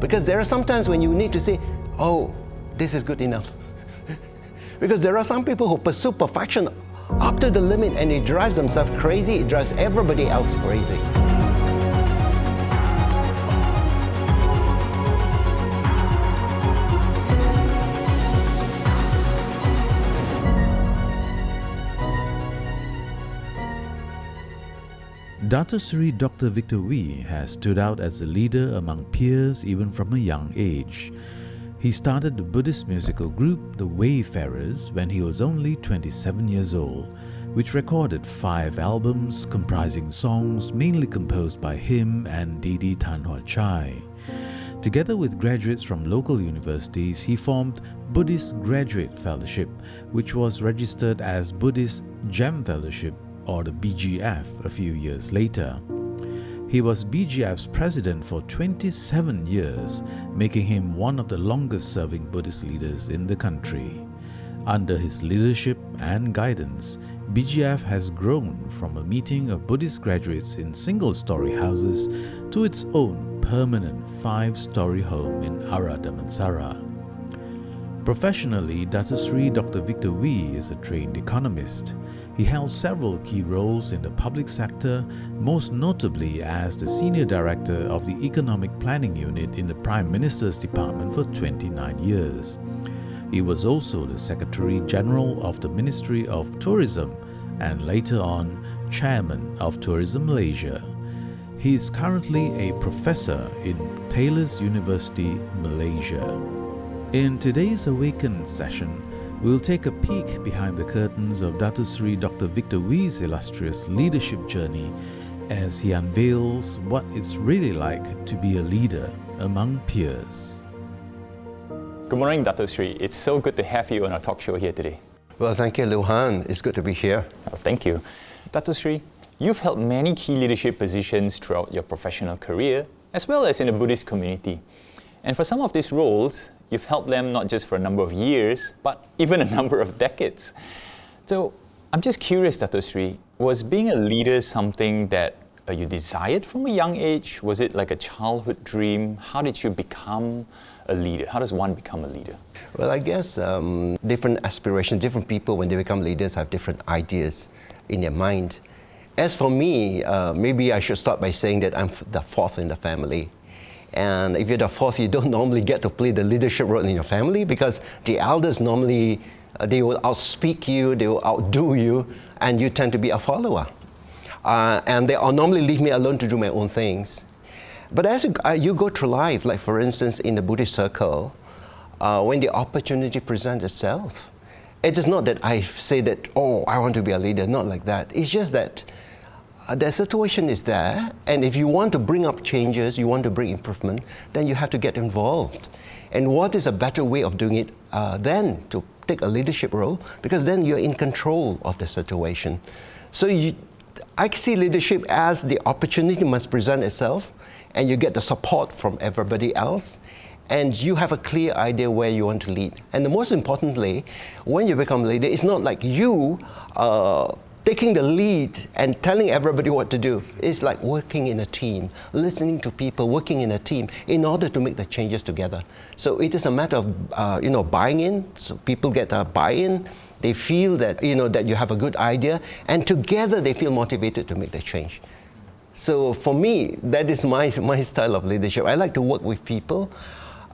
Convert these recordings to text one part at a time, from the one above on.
Because there are some times when you need to say, oh, this is good enough. Because there are some people who pursue perfection up to the limit and it drives themselves crazy, it drives everybody else crazy. Datuk Seri Dr. Victor Wee has stood out as a leader among peers even from a young age. He started the Buddhist musical group The Wayfarers when he was only 27 years old, which recorded 5 albums comprising songs mainly composed by him and Dd Dr. Together with graduates from local universities, he formed Buddhist Graduate Fellowship, which was registered as Buddhist Gem Fellowship or the BGF a few years later. He was BGF's president for 27 years, making him one of the longest-serving Buddhist leaders in the country. Under his leadership and guidance, BGF has grown from a meeting of Buddhist graduates in single-story houses to its own permanent 5-story home in Ara Damansara. Professionally, Datuk Seri Dr. Victor Wee is a trained economist. He held several key roles in the public sector, most notably as the Senior Director of the Economic Planning Unit in the Prime Minister's Department for 29 years. He was also the Secretary General of the Ministry of Tourism and later on Chairman of Tourism Malaysia. He is currently a professor in Taylor's University, Malaysia. In today's Awaken session, we'll take a peek behind the curtains of Datuk Seri Dr. Victor Wee's illustrious leadership journey as he unveils what it's really like to be a leader among peers. Good morning, Datuk Seri. It's so good to have you on our talk show here today. Well, thank you, Luhan. It's good to be here. Oh, thank you. Datuk Seri, you've held many key leadership positions throughout your professional career, as well as in the Buddhist community. And for some of these roles, you've held them not just for a number of years, but even a number of decades. So I'm just curious, Datuk Seri, was being a leader something that you desired from a young age? Was it like a childhood dream? How did you become a leader? How does one become a leader? Well, I guess different aspirations, different people when they become leaders have different ideas in their mind. As for me, maybe I should start by saying that I'm the fourth in the family. And if you're the fourth, you don't normally get to play the leadership role in your family because the elders normally, they will outspeak you, they will outdo you, and you tend to be a follower. And they normally leave me alone to do my own things. But as you go through life, like for instance in the Buddhist circle, when the opportunity presents itself, it is not that I say that, oh, I want to be a leader, not like that. It's just that the situation is there, and if you want to bring up changes, you want to bring improvement, then you have to get involved. And what is a better way of doing it than to take a leadership role? Because then you're in control of the situation. So I see leadership as the opportunity must present itself, and you get the support from everybody else, and you have a clear idea where you want to lead. And the most importantly, when you become a leader, it's not like you taking the lead and telling everybody what to do. It's like working in a team, listening to people, working in a team in order to make the changes together. So it is a matter of buying in. So people get a buy-in. They feel that that you have a good idea, and together they feel motivated to make the change. So for me, that is my style of leadership. I like to work with people.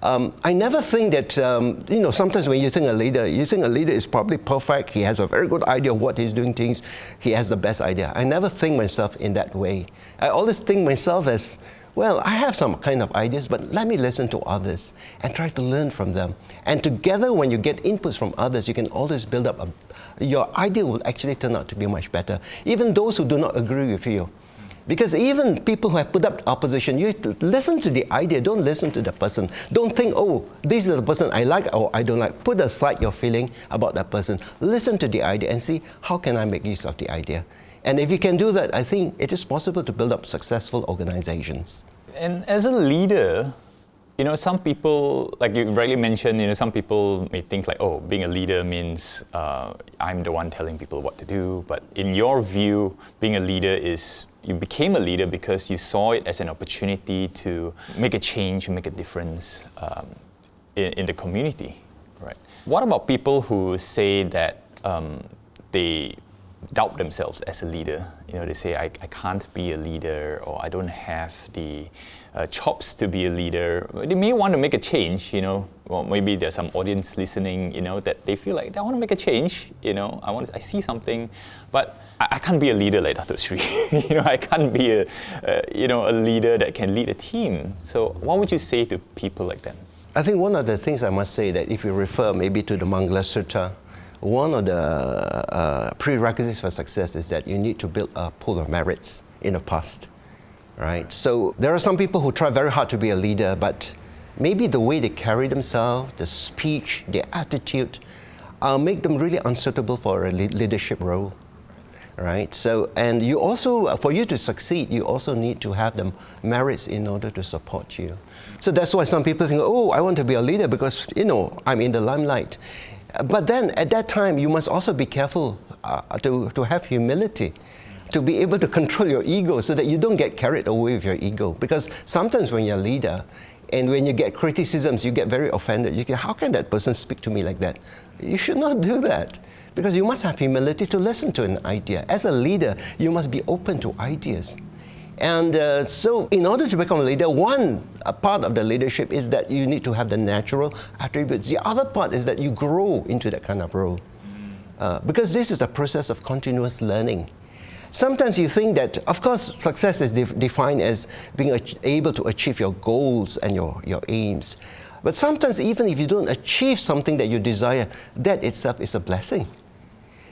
I never think that, sometimes when you think a leader is probably perfect, he has a very good idea of what he's doing things, he has the best idea. I never think myself in that way. I always think myself as, well, I have some kind of ideas, but let me listen to others and try to learn from them. And together, when you get inputs from others, you can always build up, your idea will actually turn out to be much better. Even those who do not agree with you. Because even people who have put up opposition, you have to listen to the idea, don't listen to the person. Don't think, oh, this is the person I like or I don't like. Put aside your feeling about that person. Listen to the idea and see, how can I make use of the idea? And if you can do that, I think it is possible to build up successful organizations. And as a leader, You know, some people, like you rightly mentioned, you know, some people may think like, oh, being a leader means I'm the one telling people what to do. But in your view, being a leader is, you became a leader because you saw it as an opportunity to make a change, make a difference in the community, right? What about people who say that they doubt themselves as a leader? You know, they say, I can't be a leader, or I don't have the chops to be a leader. They may want to make a change, you know. Well, maybe there's some audience listening, you know, that they feel like they want to make a change, you know. I see something, but I can't be a leader like Datuk Seri. You know, I can't be a leader that can lead a team. So what would you say to people like that? I think one of the things I must say, that if you refer maybe to the Mangala Sutta, one of the prerequisites for success is that you need to build a pool of merits in the past, right? So there are some people who try very hard to be a leader, but maybe the way they carry themselves, the speech, their attitude, make them really unsuitable for a leadership role, right? So, and you also, for you to succeed, you also need to have the merits in order to support you. So that's why some people think, oh, I want to be a leader because, you know, I'm in the limelight. But then at that time, you must also be careful to have humility, to be able to control your ego so that you don't get carried away with your ego. Because sometimes when you're a leader and when you get criticisms, you get very offended. You get, how can that person speak to me like that? You should not do that, because you must have humility to listen to an idea. As a leader, you must be open to ideas. And so in order to become a leader, one part of the leadership is that you need to have the natural attributes. The other part is that you grow into that kind of role. Because this is a process of continuous learning. Sometimes you think that, of course, success is defined as being able to achieve your goals and your aims. But sometimes even if you don't achieve something that you desire, that itself is a blessing.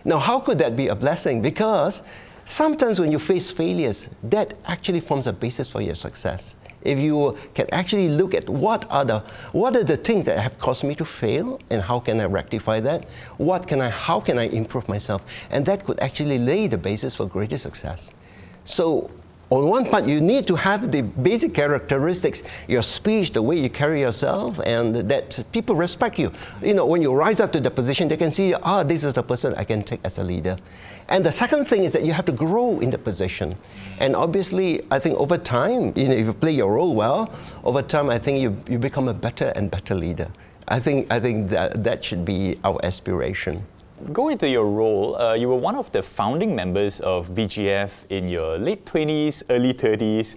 Now, how could that be a blessing? Because sometimes when you face failures, that actually forms a basis for your success. If you can actually look at what are the things that have caused me to fail, and how can I rectify that? How can I improve myself? And that could actually lay the basis for greater success. So on one part, you need to have the basic characteristics, your speech, the way you carry yourself, and that people respect you. You know, when you rise up to the position, they can see, this is the person I can take as a leader. And the second thing is that you have to grow in the position. And obviously, I think over time, you know, if you play your role well, over time, I think you become a better and better leader. I think that should be our aspiration. Going into your role, you were one of the founding members of BGF in your late 20s, early 30s.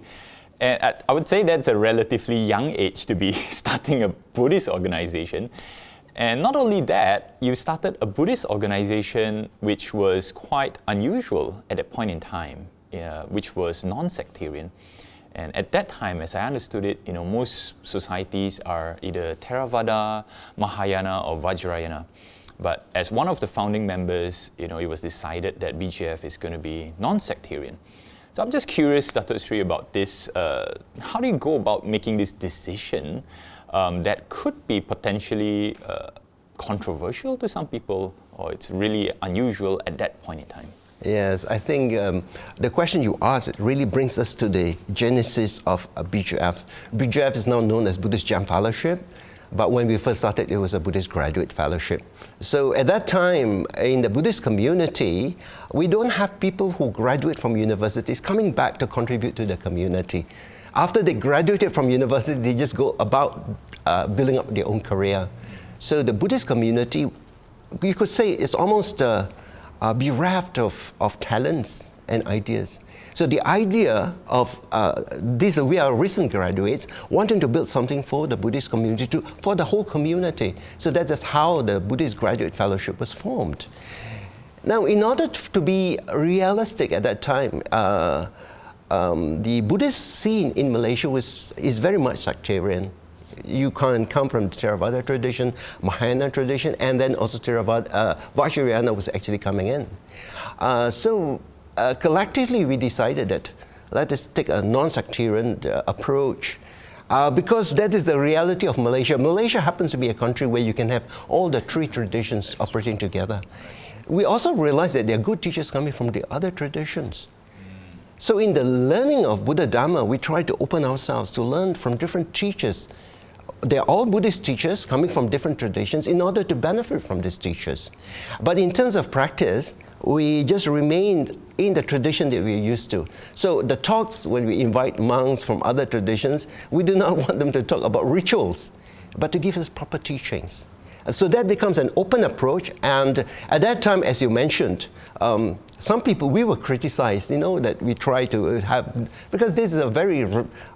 And I would say that's a relatively young age to be starting a Buddhist organization. And not only that, you started a Buddhist organization which was quite unusual at that point in time, which was non-sectarian. And at that time, as I understood it, you know, most societies are either Theravada, Mahayana, or Vajrayana. But as one of the founding members, you know, it was decided that BGF is going to be non-sectarian. So I'm just curious, Datuk Seri, about this. How do you go about making this decision that could be potentially controversial to some people, or it's really unusual at that point in time? Yes, I think the question you asked, it really brings us to the genesis of BGF. BGF is now known as Buddhist Gem Fellowship, but when we first started, it was a Buddhist Graduate Fellowship. So at that time, in the Buddhist community, we don't have people who graduate from universities coming back to contribute to the community. After they graduated from university, they just go about building up their own career. So the Buddhist community, you could say, is almost bereft of talents and ideas. So the idea of we are recent graduates wanting to build something for the Buddhist community, for the whole community. So that is how the Buddhist Graduate Fellowship was formed. Now, in order to be realistic at that time, the Buddhist scene in Malaysia is very much sectarian. You can come from the Theravada tradition, Mahayana tradition, and then also Vajrayana was actually coming in. Collectively, we decided that let us take a non-sectarian approach because that is the reality of Malaysia. Malaysia happens to be a country where you can have all the three traditions operating together. We also realized that there are good teachers coming from the other traditions. So in the learning of Buddha Dhamma, we try to open ourselves to learn from different teachers they're all Buddhist teachers coming from different traditions in order to benefit from these teachers. But in terms of practice, we just remained in the tradition that we're used to. So the talks, when we invite monks from other traditions, we do not want them to talk about rituals, but to give us proper teachings. So that becomes an open approach, and at that time, as you mentioned, some people, we were criticized, that we try to have, because this is a very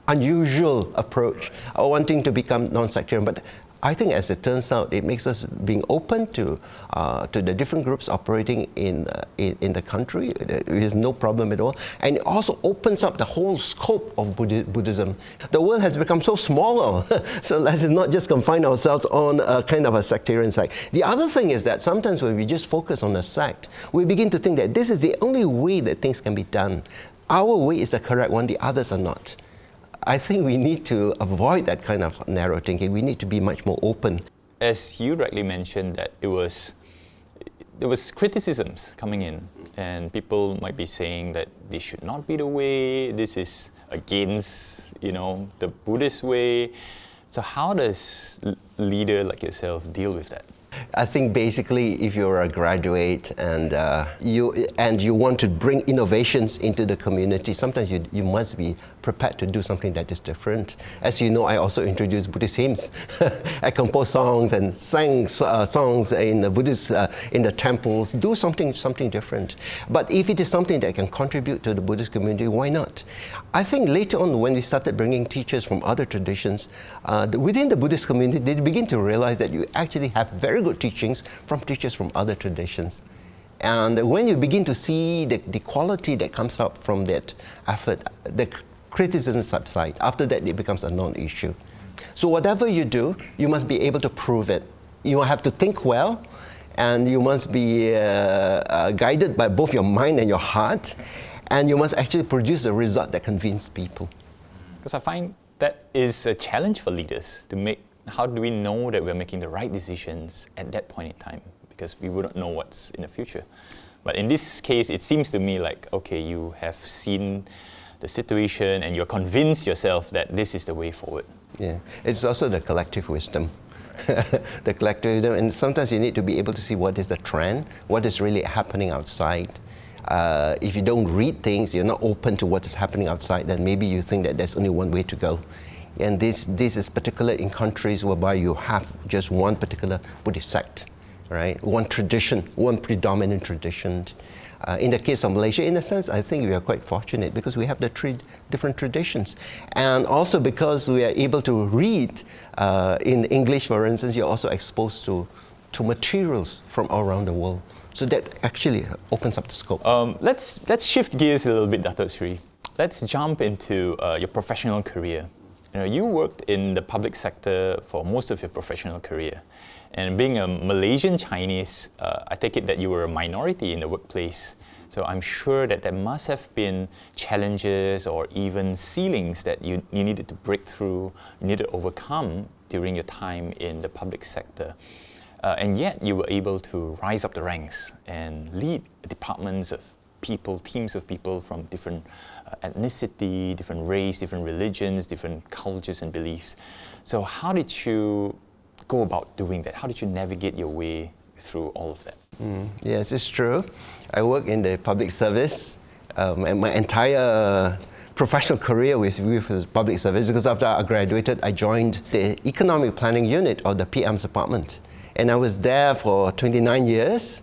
unusual approach, wanting to become non-sectarian. But I think, as it turns out, it makes us being open to the different groups operating in the country. We have no problem at all, and it also opens up the whole scope of Buddhism. The world has become so small, so let us not just confine ourselves on a kind of a sectarian sect. The other thing is that sometimes when we just focus on a sect, we begin to think that this is the only way that things can be done. Our way is the correct one; the others are not. I think we need to avoid that kind of narrow thinking. We need to be much more open. As you rightly mentioned, that there was criticisms coming in, and people might be saying that this should not be the way. This is against, the Buddhist way. So how does a leader like yourself deal with that? I think basically, if you're a graduate and you want to bring innovations into the community, sometimes you must be prepared to do something that is different. As you know, I also introduced Buddhist hymns. I composed songs and sang songs in the Buddhist in the temples. Do something different. But if it is something that can contribute to the Buddhist community, why not? I think later on, when we started bringing teachers from other traditions within the Buddhist community, they begin to realize that you actually have very good teachings from teachers from other traditions. And when you begin to see the quality that comes up from that effort, the criticism subsides. After that, it becomes a non-issue. So whatever you do, you must be able to prove it. You have to think well, and you must be guided by both your mind and your heart, and you must actually produce a result that convinces people. Because I find that is a challenge for leaders to make. How do we know that we're making the right decisions at that point in time? Because we wouldn't know what's in the future. But in this case, it seems to me like, okay, you have seen the situation and you're convinced yourself that this is the way forward. Yeah, it's also the collective wisdom. The collective wisdom, and sometimes you need to be able to see what is the trend, what is really happening outside. If you don't read things, you're not open to what is happening outside, then maybe you think that there's only one way to go. And this is particular in countries whereby you have just one particular Buddhist sect, right? One tradition, one predominant tradition. In the case of Malaysia, in a sense, I think we are quite fortunate because we have the three different traditions. And also because we are able to read in English, for instance, you're also exposed to materials from all around the world. So that actually opens up the scope. Let's shift gears a little bit, Datuk Seri. Let's jump into your professional career. You worked in the public sector for most of your professional career. And being a Malaysian Chinese, I take it that you were a minority in the workplace. So I'm sure that there must have been challenges or even ceilings that you needed to break through, you needed to overcome during your time in the public sector. And yet you were able to rise up the ranks and lead departments of people, teams of people from different ethnicity, different race, different religions, different cultures and beliefs. So how did you go about doing that? How did you navigate your way through all of that? Yes, it's true. I work in the public service, and my entire professional career with public service, because after I graduated, I joined the economic planning unit of the PM's department. And I was there for 29 years.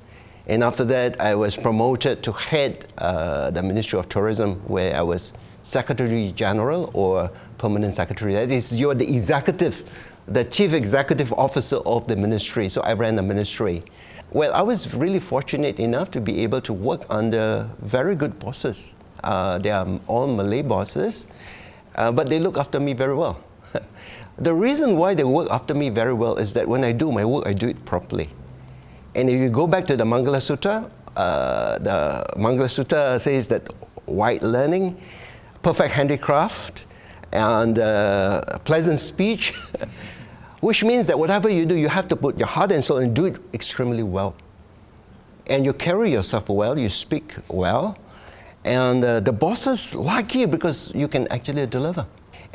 And after that, I was promoted to head the Ministry of Tourism, where I was Secretary General or Permanent Secretary. That is, you're the executive, the Chief Executive Officer of the ministry. So I ran the ministry. Well, I was really fortunate enough to be able to work under very good bosses. They are all Malay bosses, but they look after me very well. The reason why they work after me very well is that when I do my work, I do it properly. And if you go back to the Mangala Sutta says that wide learning, perfect handicraft, and pleasant speech, which means that whatever you do, you have to put your heart and soul and do it extremely well. And you carry yourself well, you speak well, and the bosses like you because you can actually deliver.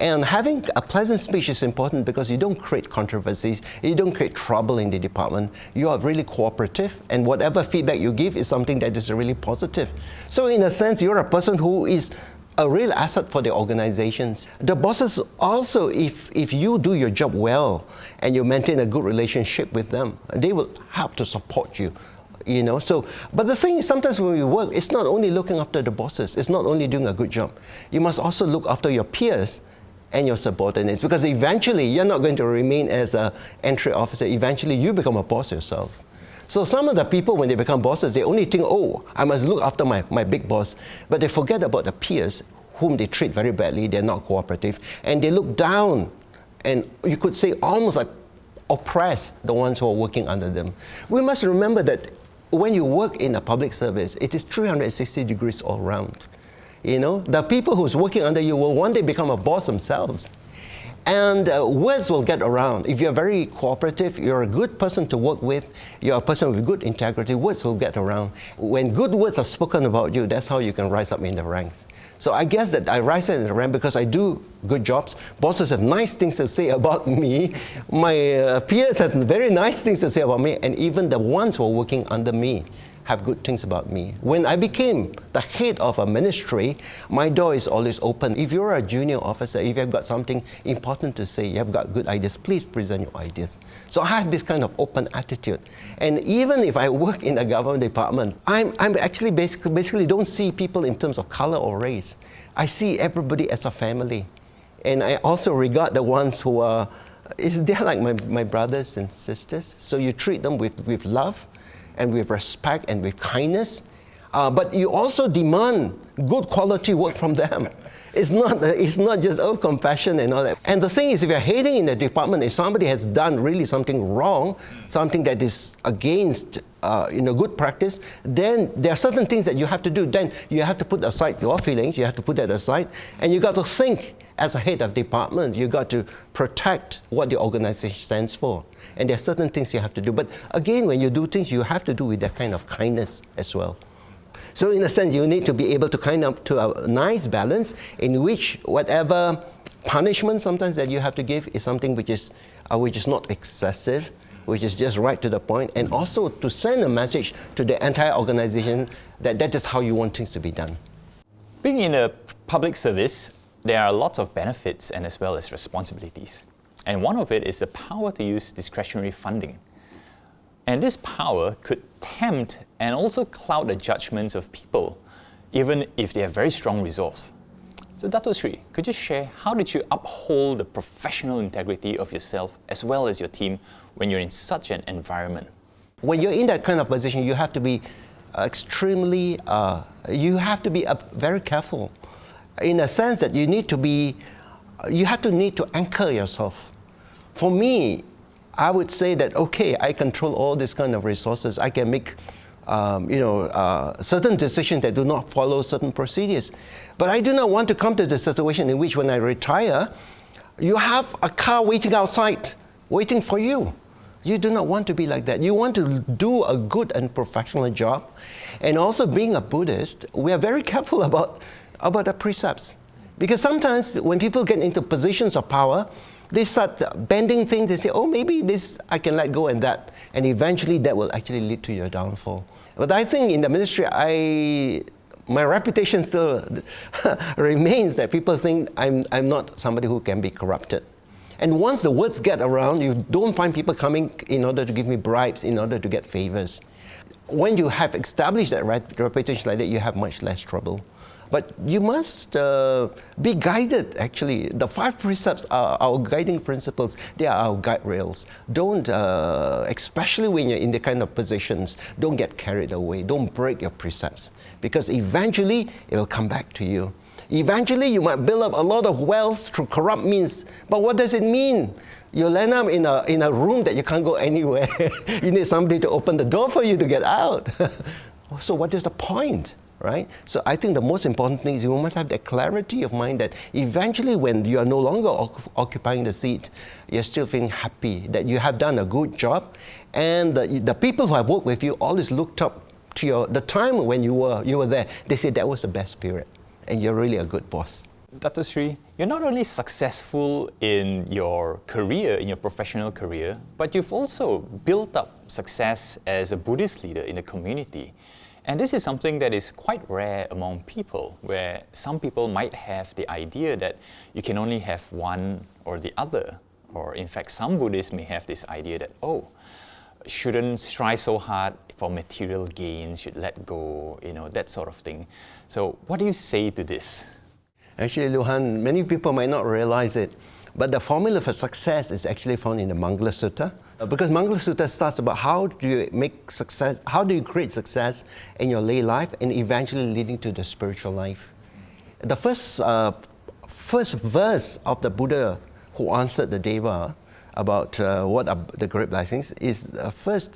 And having a pleasant speech is important because you don't create controversies, you don't create trouble in the department. You are really cooperative, and whatever feedback you give is something that is really positive. So in a sense, you're a person who is a real asset for the organizations. The bosses also, if you do your job well and you maintain a good relationship with them, they will help to support you. So, but the thing is, sometimes when we work, it's not only looking after the bosses, it's not only doing a good job. You must also look after your peers and your subordinates, because eventually you're not going to remain as an entry officer. Eventually you become a boss yourself. So some of the people, when they become bosses, they only think, oh, I must look after my big boss, but they forget about the peers whom they treat very badly, they're not cooperative, and they look down, and you could say almost like oppress the ones who are working under them. We must remember that when you work in a public service, it is 360 degrees all around. The people who's working under you will one day become a boss themselves. And words will get around. If you're very cooperative, you're a good person to work with, you're a person with good integrity, words will get around. When good words are spoken about you, that's how you can rise up in the ranks. So I guess that I rise up in the rank because I do good jobs. Bosses have nice things to say about me. My peers have very nice things to say about me. And even the ones who are working under me have good things about me. When I became the head of a ministry, my door is always open. If you're a junior officer, if you've got something important to say, you've got good ideas, please present your ideas. So I have this kind of open attitude. And even if I work in the government department, I'm actually basically don't see people in terms of color or race. I see everybody as a family. And I also regard the ones who are, they're like my brothers and sisters. So you treat them with love, and with respect and with kindness, but you also demand good quality work from them. It's not just compassion and all that. And the thing is, if you're hating in the department, if somebody has done really something wrong, something that is against good practice, then there are certain things that you have to do. Then you have to put aside your feelings, you have to put that aside, and you got to think as a head of department, you got to protect what the organization stands for. And there are certain things you have to do. But again, when you do things, you have to do with that kind of kindness as well. So in a sense, you need to be able to kind of to a nice balance in which whatever punishment sometimes that you have to give is something which is not excessive, which is just right to the point, and also to send a message to the entire organization that is how you want things to be done. Being in a public service, there are lots of benefits and as well as responsibilities. And one of it is the power to use discretionary funding. And this power could tempt and also cloud the judgments of people, even if they have very strong resolve. So Datuk Seri, could you share how did you uphold the professional integrity of yourself as well as your team when you're in such an environment? When you're in that kind of position, you have to be extremely, very careful, in a sense that you need to anchor yourself. For me, I would say that, okay, I control all these kind of resources. I can make certain decisions that do not follow certain procedures. But I do not want to come to the situation in which when I retire, you have a car waiting outside, waiting for you. You do not want to be like that. You want to do a good and professional job. And also being a Buddhist, we are very careful about the precepts. Because sometimes when people get into positions of power, they start bending things. They say, oh, maybe this I can let go and that. And eventually that will actually lead to your downfall. But I think in the ministry, my reputation still remains that people think I'm not somebody who can be corrupted. And once the words get around, you don't find people coming in order to give me bribes, in order to get favors. When you have established that reputation like that, you have much less trouble. But you must be guided, actually. The 5 precepts are our guiding principles. They are our guide rails. Don't, especially when you're in the kind of positions, don't get carried away. Don't break your precepts. Because eventually, it will come back to you. Eventually, you might build up a lot of wealth through corrupt means. But what does it mean? You'll end up in a room that you can't go anywhere. You need somebody to open the door for you to get out. So what is the point? Right? So I think the most important thing is you must have that clarity of mind that eventually when you are no longer occupying the seat, you're still feeling happy that you have done a good job, and the people who have worked with you always looked up to the time when you were there. They said that was the best period, and you're really a good boss. Datuk Seri, you're not only successful in your career, in your professional career, but you've also built up success as a Buddhist leader in the community. And this is something that is quite rare among people, where some people might have the idea that you can only have one or the other. Or in fact, some Buddhists may have this idea that, oh, shouldn't strive so hard for material gains, should let go, that sort of thing. So what do you say to this? Actually, Luhan, many people might not realize it, but the formula for success is actually found in the Mangala Sutta. Because Mangala Sutta starts about how do you make success, how do you create success in your lay life and eventually leading to the spiritual life. The first verse of the Buddha who answered the Deva about what are the great blessings is first,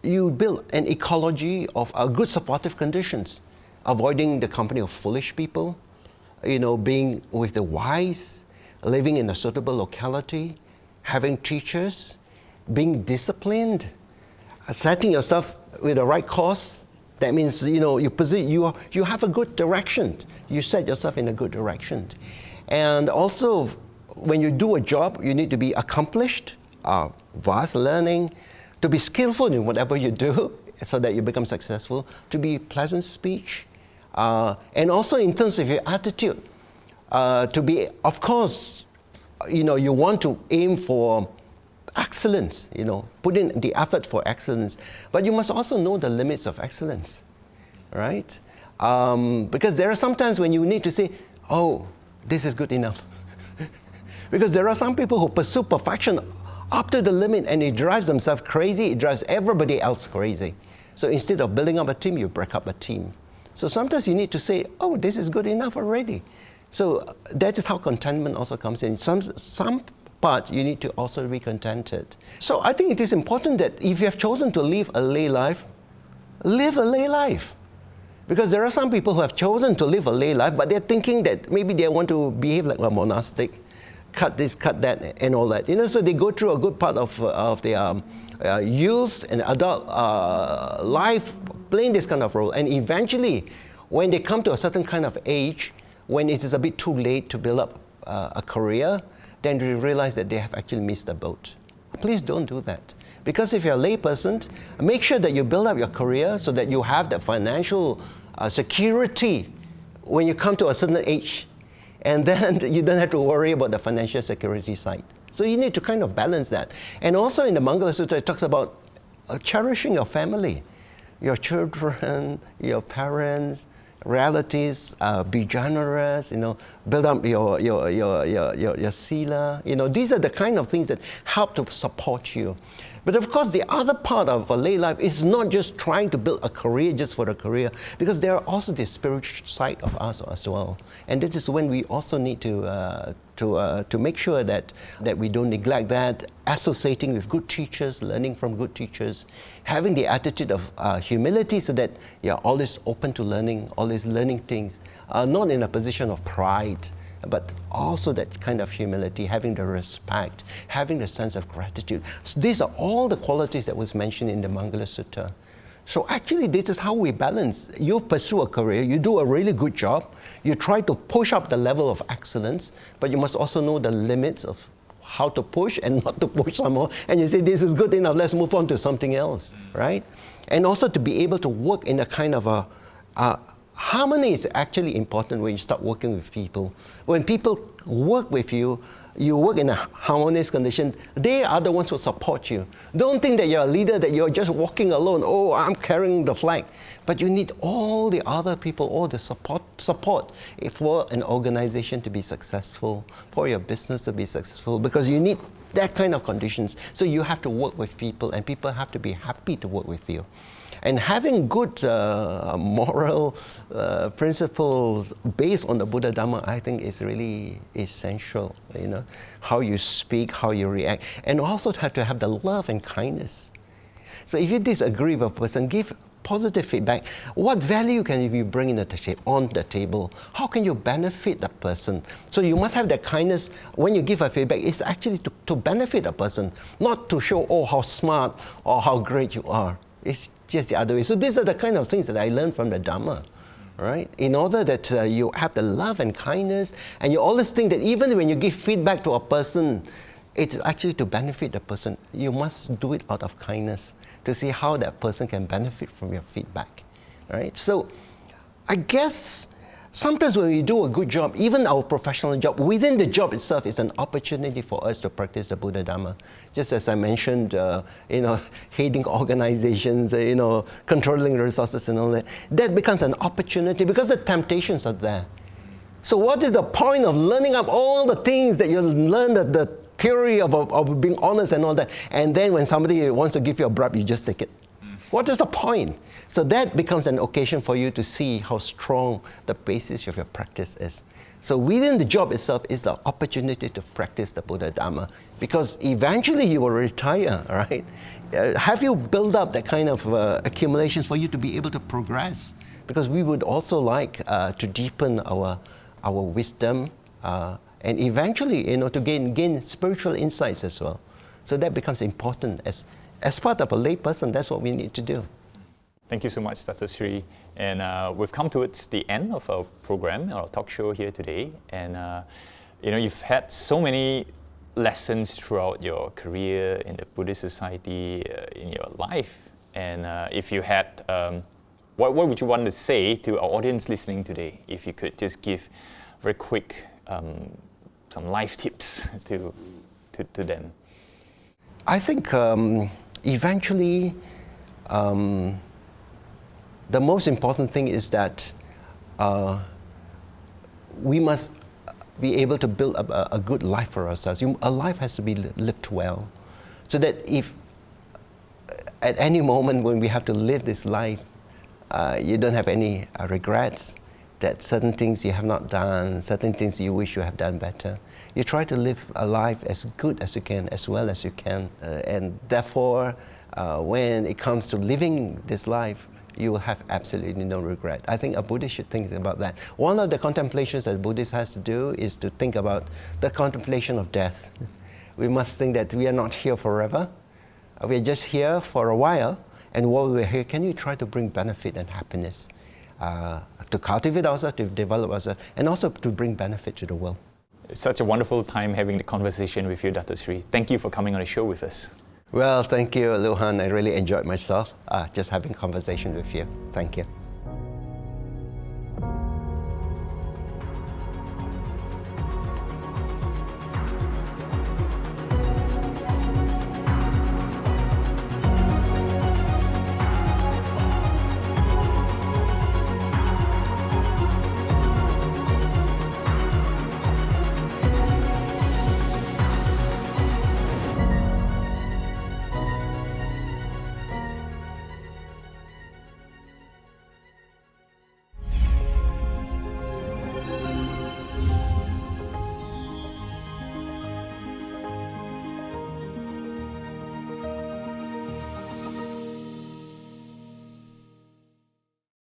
you build an ecology of good supportive conditions, avoiding the company of foolish people, being with the wise, living in a suitable locality, having teachers, being disciplined, setting yourself with the right course. That means, you have a good direction. You set yourself in a good direction. And also, when you do a job, you need to be accomplished, vast learning, to be skillful in whatever you do so that you become successful, to be pleasant speech, and also in terms of your attitude, to be, of course, you want to aim for excellence, put in the effort for excellence, but you must also know the limits of excellence, right? Because there are some times when you need to say, oh, this is good enough. Because there are some people who pursue perfection up to the limit and it drives themselves crazy, it drives everybody else crazy. So instead of building up a team, you break up a team. So sometimes you need to say, oh, this is good enough already. So that is how contentment also comes in. Some part you need to also be contented. So I think it is important that if you have chosen to live a lay life, live a lay life. Because there are some people who have chosen to live a lay life, but they're thinking that maybe they want to behave like a monastic, cut this, cut that, and all that. So they go through a good part of their youth and adult life playing this kind of role. And eventually, when they come to a certain kind of age, when it is a bit too late to build up a career, then they realize that they have actually missed the boat. Please don't do that. Because if you're a lay person, make sure that you build up your career so that you have the financial security when you come to a certain age. And then you don't have to worry about the financial security side. So you need to kind of balance that. And also in the Mangala Sutta, it talks about cherishing your family, your children, your parents, relatives, be generous, build up your sila. These are the kind of things that help to support you. But of course, the other part of a lay life is not just trying to build a career just for a career, because there are also the spiritual side of us as well. And this is when we also need to make sure that we don't neglect that, associating with good teachers, learning from good teachers, having the attitude of humility so that you're always open to learning, always learning things, not in a position of pride, but also that kind of humility, having the respect, having the sense of gratitude. So these are all the qualities that was mentioned in the Mangala Sutta. So actually, this is how we balance. You pursue a career, you do a really good job, you try to push up the level of excellence, but you must also know the limits of how to push and not to push some more. And you say, this is good enough, let's move on to something else, right? And also to be able to work in a kind of a harmony is actually important when you start working with people. When people work with you, you work in a harmonious condition, they are the ones who support you. Don't think that you're a leader, that you're just walking alone, oh, I'm carrying the flag. But you need all the other people, all the support for an organization to be successful, for your business to be successful, because you need that kind of conditions. So you have to work with people, and people have to be happy to work with you. And having good moral principles based on the Buddha Dhamma, I think is really essential. How you speak, how you react, and also have to have the love and kindness. So if you disagree with a person, give positive feedback. What value can you bring on the table? How can you benefit the person? So you must have that kindness when you give a feedback. It's actually to benefit a person, not to show, oh, how smart or how great you are. It's just the other way. So these are the kind of things that I learned from the Dhamma, right? In order that you have the love and kindness, and you always think that even when you give feedback to a person, it's actually to benefit the person. You must do it out of kindness to see how that person can benefit from your feedback, right? So I guess sometimes when we do a good job, even our professional job, within the job itself is an opportunity for us to practice the Buddha Dharma. Just as I mentioned, heading organizations, controlling resources and all that, that becomes an opportunity because the temptations are there. So what is the point of learning up all the things that you learned, the theory of being honest and all that, and then when somebody wants to give you a bribe, you just take it? What is the point? So that becomes an occasion for you to see how strong the basis of your practice is. So within the job itself is the opportunity to practice the Buddha Dharma, because eventually you will retire, right? Have you built up that kind of accumulations for you to be able to progress? Because we would also like to deepen our wisdom and eventually, to gain spiritual insights as well. So that becomes important as part of a lay person. That's what we need to do. Thank you so much, Datuk Seri. And we've come towards the end of our program, our talk show here today. And you've had so many lessons throughout your career in the Buddhist society, in your life. And if you had, what would you want to say to our audience listening today? If you could just give very quick some life tips to them. I think eventually, the most important thing is that we must be able to build up a good life for ourselves. A life has to be lived well, so that if at any moment when we have to live this life, you don't have any regrets that certain things you have not done, certain things you wish you have done better. You try to live a life as good as you can, as well as you can, and therefore, when it comes to living this life, you will have absolutely no regret. I think a Buddhist should think about that. One of the contemplations that a Buddhist has to do is to think about the contemplation of death. We must think that we are not here forever. We are just here for a while, and while we're here, can we try to bring benefit and happiness, to cultivate ourselves, to develop ourselves, and also to bring benefit to the world. It's such a wonderful time having the conversation with you, Datuk Seri. Thank you for coming on the show with us. Well, thank you, Luhan. I really enjoyed myself just having conversation with you. Thank you.